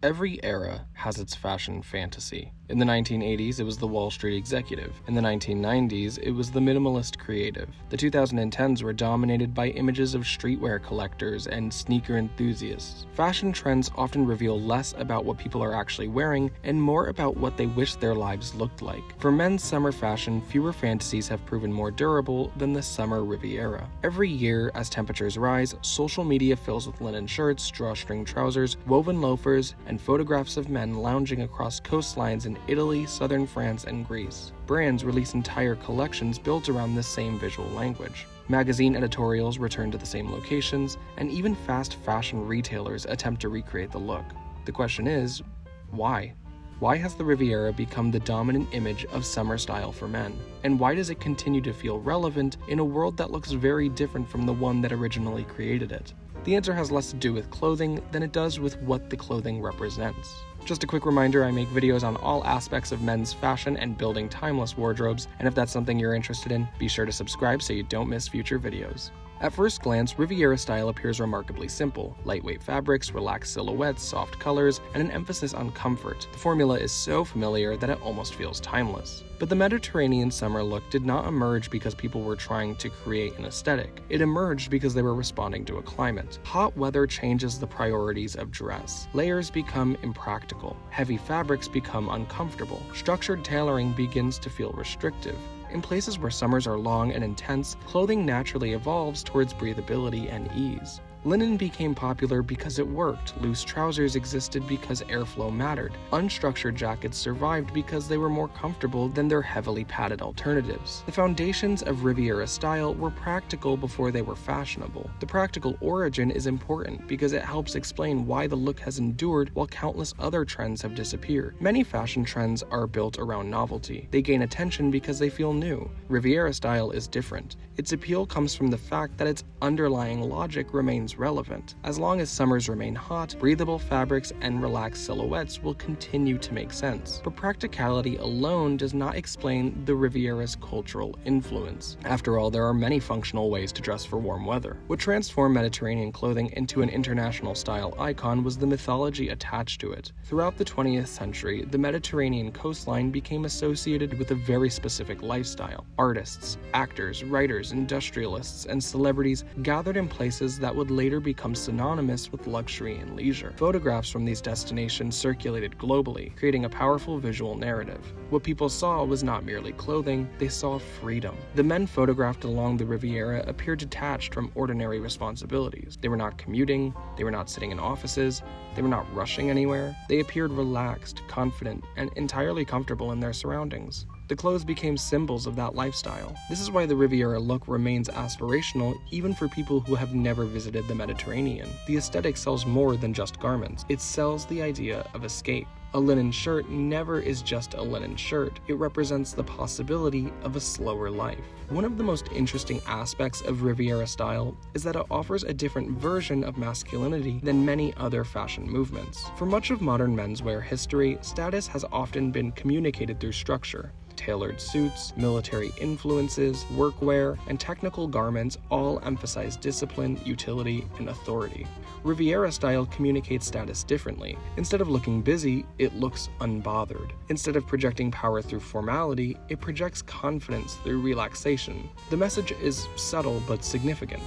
Every era has its fashion fantasy. In the 1980s, it was the Wall Street executive. In the 1990s, it was the minimalist creative. The 2010s were dominated by images of streetwear collectors and sneaker enthusiasts. Fashion trends often reveal less about what people are actually wearing and more about what they wish their lives looked like. For men's summer fashion, fewer fantasies have proven more durable than the summer Riviera. Every year, as temperatures rise, social media fills with linen shirts, drawstring trousers, woven loafers, and photographs of men lounging across coastlines in Italy, southern France, and Greece. Brands release entire collections built around this same visual language. Magazine editorials return to the same locations, and even fast fashion retailers attempt to recreate the look. The question is, why? Why has the Riviera become the dominant image of summer style for men? And why does it continue to feel relevant in a world that looks very different from the one that originally created it? The answer has less to do with clothing than it does with what the clothing represents. Just a quick reminder, I make videos on all aspects of men's fashion and building timeless wardrobes, and if that's something you're interested in, be sure to subscribe so you don't miss future videos. At first glance, Riviera style appears remarkably simple. Lightweight fabrics, relaxed silhouettes, soft colors, and an emphasis on comfort. The formula is so familiar that it almost feels timeless. But the Mediterranean summer look did not emerge because people were trying to create an aesthetic. It emerged because they were responding to a climate. Hot weather changes the priorities of dress. Layers become impractical. Heavy fabrics become uncomfortable. Structured tailoring begins to feel restrictive. In places where summers are long and intense, clothing naturally evolves towards breathability and ease. Linen became popular because it worked. Loose trousers existed because airflow mattered. Unstructured jackets survived because they were more comfortable than their heavily padded alternatives. The foundations of Riviera style were practical before they were fashionable. The practical origin is important because it helps explain why the look has endured while countless other trends have disappeared. Many fashion trends are built around novelty. They gain attention because they feel new. Riviera style is different. Its appeal comes from the fact that its underlying logic remains relevant. As long as summers remain hot, breathable fabrics and relaxed silhouettes will continue to make sense. But practicality alone does not explain the Riviera's cultural influence. After all, there are many functional ways to dress for warm weather. What transformed Mediterranean clothing into an international style icon was the mythology attached to it. Throughout the 20th century, the Mediterranean coastline became associated with a very specific lifestyle. Artists, actors, writers, industrialists, and celebrities gathered in places that would later become synonymous with luxury and leisure. Photographs from these destinations circulated globally, creating a powerful visual narrative. What people saw was not merely clothing, they saw freedom. The men photographed along the Riviera appeared detached from ordinary responsibilities. They were not commuting, they were not sitting in offices, they were not rushing anywhere. They appeared relaxed, confident, and entirely comfortable in their surroundings. The clothes became symbols of that lifestyle. This is why the Riviera look remains aspirational even for people who have never visited the Mediterranean. The aesthetic sells more than just garments. It sells the idea of escape. A linen shirt never is just a linen shirt. It represents the possibility of a slower life. One of the most interesting aspects of Riviera style is that it offers a different version of masculinity than many other fashion movements. For much of modern menswear history, status has often been communicated through structure. Tailored suits, military influences, workwear, and technical garments all emphasize discipline, utility, and authority. Riviera style communicates status differently. Instead of looking busy, it looks unbothered. Instead of projecting power through formality, it projects confidence through relaxation. The message is subtle but significant.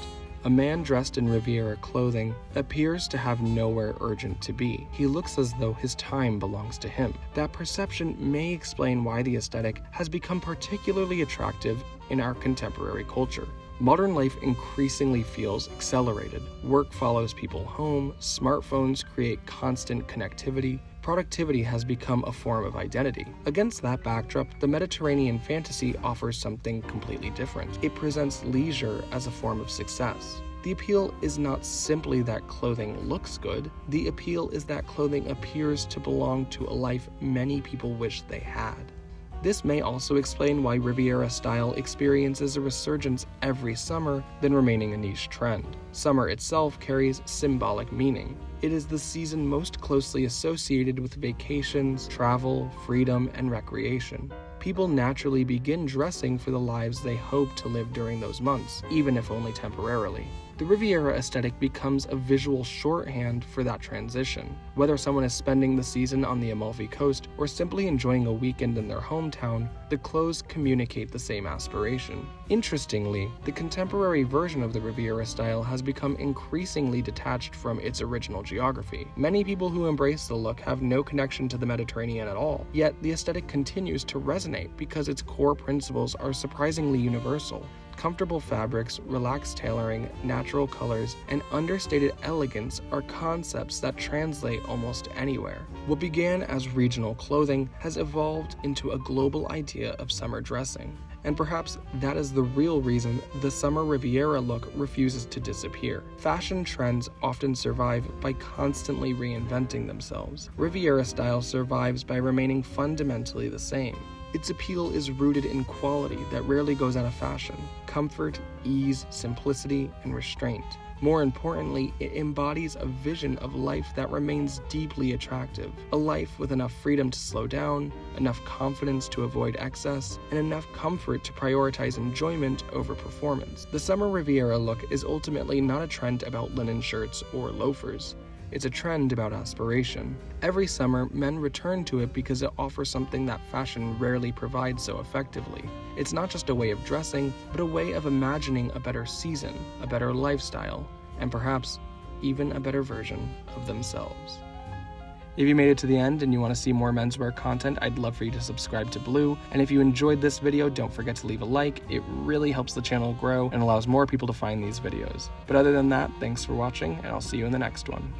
A man dressed in Riviera clothing appears to have nowhere urgent to be. He looks as though his time belongs to him. That perception may explain why the aesthetic has become particularly attractive in our contemporary culture. Modern life increasingly feels accelerated. Work follows people home, smartphones create constant connectivity, productivity has become a form of identity. Against that backdrop, the Mediterranean fantasy offers something completely different. It presents leisure as a form of success. The appeal is not simply that clothing looks good. The appeal is that clothing appears to belong to a life many people wish they had. This may also explain why Riviera style experiences a resurgence every summer, then remaining a niche trend. Summer itself carries symbolic meaning. It is the season most closely associated with vacations, travel, freedom, and recreation. People naturally begin dressing for the lives they hope to live during those months, even if only temporarily. The The Riviera aesthetic becomes a visual shorthand for that transition. Whether someone is spending the season on the Amalfi Coast or simply enjoying a weekend in their hometown, the clothes communicate the same aspiration. Interestingly, the contemporary version of the Riviera style has become increasingly detached from its original geography. Many people who embrace the look have no connection to the Mediterranean at all, yet the aesthetic continues to resonate because its core principles are surprisingly universal. Comfortable fabrics, relaxed tailoring, natural colors, and understated elegance are concepts that translate almost anywhere. What began as regional clothing has evolved into a global idea of summer dressing. And perhaps that is the real reason the summer Riviera look refuses to disappear. Fashion trends often survive by constantly reinventing themselves. Riviera style survives by remaining fundamentally the same. Its appeal is rooted in quality that rarely goes out of fashion: comfort, ease, simplicity, and restraint. More importantly, it embodies a vision of life that remains deeply attractive. A life with enough freedom to slow down, enough confidence to avoid excess, and enough comfort to prioritize enjoyment over performance. The summer Riviera look is ultimately not a trend about linen shirts or loafers. It's a trend about aspiration. Every summer, men return to it because it offers something that fashion rarely provides so effectively. It's not just a way of dressing, but a way of imagining a better season, a better lifestyle, and perhaps even a better version of themselves. If you made it to the end and you want to see more menswear content, I'd love for you to subscribe to Blue. And if you enjoyed this video, don't forget to leave a like. It really helps the channel grow and allows more people to find these videos. But other than that, thanks for watching, and I'll see you in the next one.